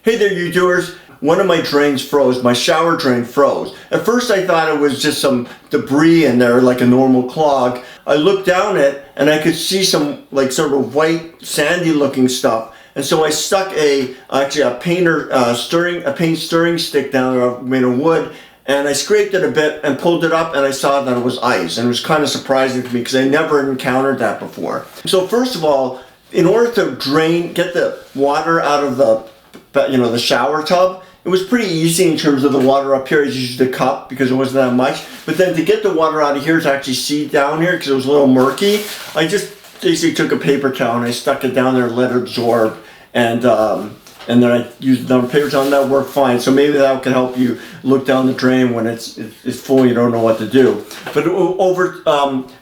Hey there, you doers. One of my drains froze. My shower drain froze. At first I thought it was just some debris in there, like a normal clog. I looked down it and I could see some like sort of white sandy looking stuff. And so I stuck a paint stirring stick down there made of wood, and I scraped it a bit and pulled it up, and I saw that it was ice. And it was kind of surprising to me because I never encountered that before. So first of all, in order to get the water out of the shower tub, it was pretty easy in terms of the water up here. I just used a cup because it wasn't that much. But then to get the water out of here to actually see down here, because it was a little murky, I just basically took a paper towel and I stuck it down there and let it absorb. And then I used another paper towel and that worked fine. So maybe that can help you look down the drain when it's full, you don't know what to do. But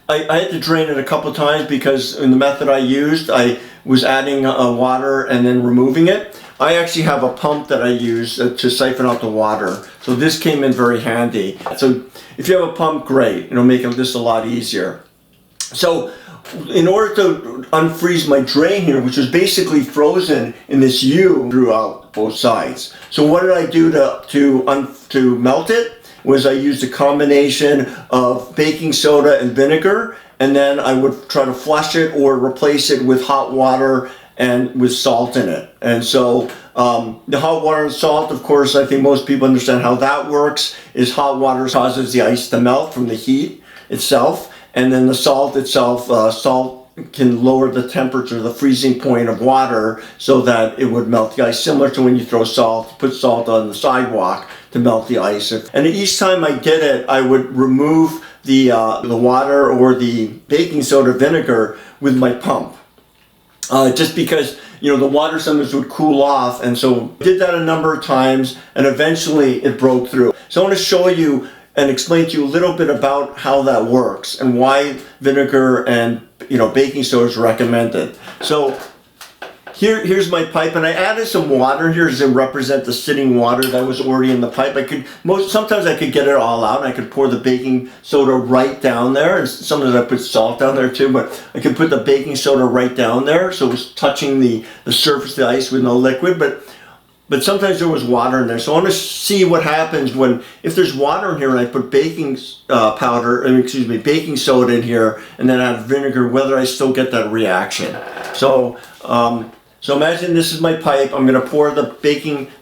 I had to drain it a couple of times because in the method I used, I was adding water and then removing it. I actually have a pump that I use to siphon out the water. So this came in very handy. So if you have a pump, great. It'll make this a lot easier. So in order to unfreeze my drain here, which was basically frozen in this U throughout both sides. So what did I do to melt it? Was I used a combination of baking soda and vinegar, and then I would try to flush it or replace it with hot water and with salt in it. And so the hot water and salt, of course, I think most people understand how that works, is hot water causes the ice to melt from the heat itself, and then the salt itself, salt can lower the temperature, the freezing point of water, so that it would melt the ice, similar to when you throw salt, put salt on the sidewalk to melt the ice. And each time I did it, I would remove the water or the baking soda vinegar with my pump. Just because, the water sometimes would cool off, and so I did that a number of times, and eventually it broke through. So I want to show you and explain to you a little bit about how that works and why vinegar and baking soda is recommended. So here's my pipe, and I added some water here to represent the sitting water that was already in the pipe. Sometimes I could get it all out and I could pour the baking soda right down there, and sometimes I put salt down there too, but I could put the baking soda right down there so it was touching the surface of the ice with no liquid, but sometimes there was water in there. So I want to see what happens if there's water in here and I put baking soda in here and then add vinegar, whether I still get that reaction. So imagine this is my pipe. I'm going to pour the baking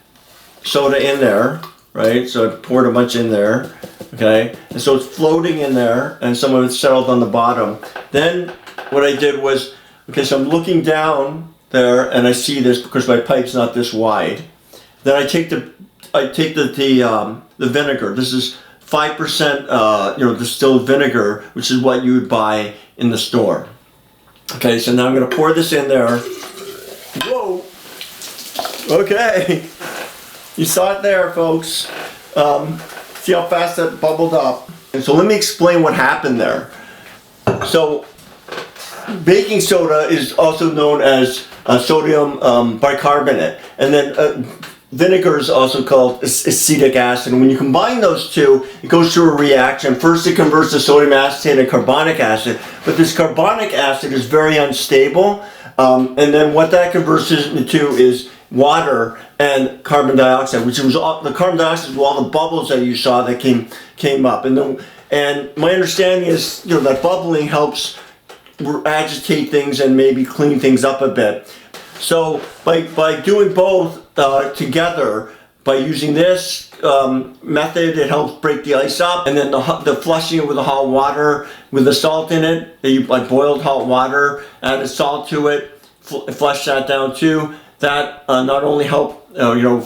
soda in there, right? So I poured a bunch in there, okay? And so it's floating in there, and some of it's settled on the bottom. Then what I did was, so I'm looking down there and I see this because my pipe's not this wide. Then I take the vinegar. This is 5% distilled vinegar, which is what you would buy in the store. Okay, so now I'm going to pour this in there. Whoa! Okay, you saw it there, folks. See how fast that bubbled up. And so let me explain what happened there. So baking soda is also known as sodium bicarbonate, and then vinegar is also called acetic acid. And when you combine those two, it goes through a reaction. First it converts to sodium acetate and carbonic acid, but this carbonic acid is very unstable, and then what that converts into is water and carbon dioxide, which was the carbon dioxide was all the bubbles that you saw that came up. And my understanding is that bubbling helps agitate things and maybe clean things up a bit. So by doing both together, by using this method, it helps break the ice up, and then the flushing it with the hot water with the salt in it. I boiled hot water, added salt to it, flush that down too. That not only helped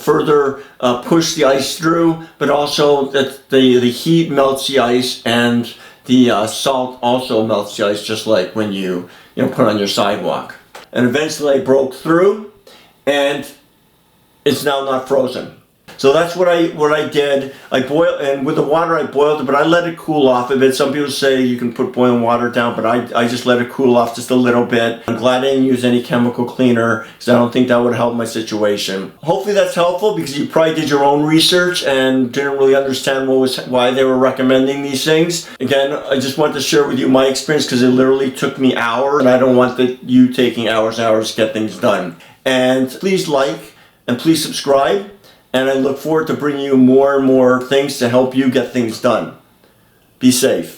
further push the ice through, but also that the heat melts the ice, and the salt also melts the ice, just like when you put on your sidewalk. And eventually I broke through, and it's now not frozen. So that's what I did. And with the water I boiled it, but I let it cool off a bit. Some people say you can put boiling water down, but I just let it cool off just a little bit. I'm glad I didn't use any chemical cleaner, because I don't think that would help my situation. Hopefully that's helpful, because you probably did your own research and didn't really understand why they were recommending these things. Again, I just wanted to share with you my experience, because it literally took me hours, and I don't want you taking hours and hours to get things done. And please like and please subscribe. And I look forward to bringing you more and more things to help you get things done. Be safe.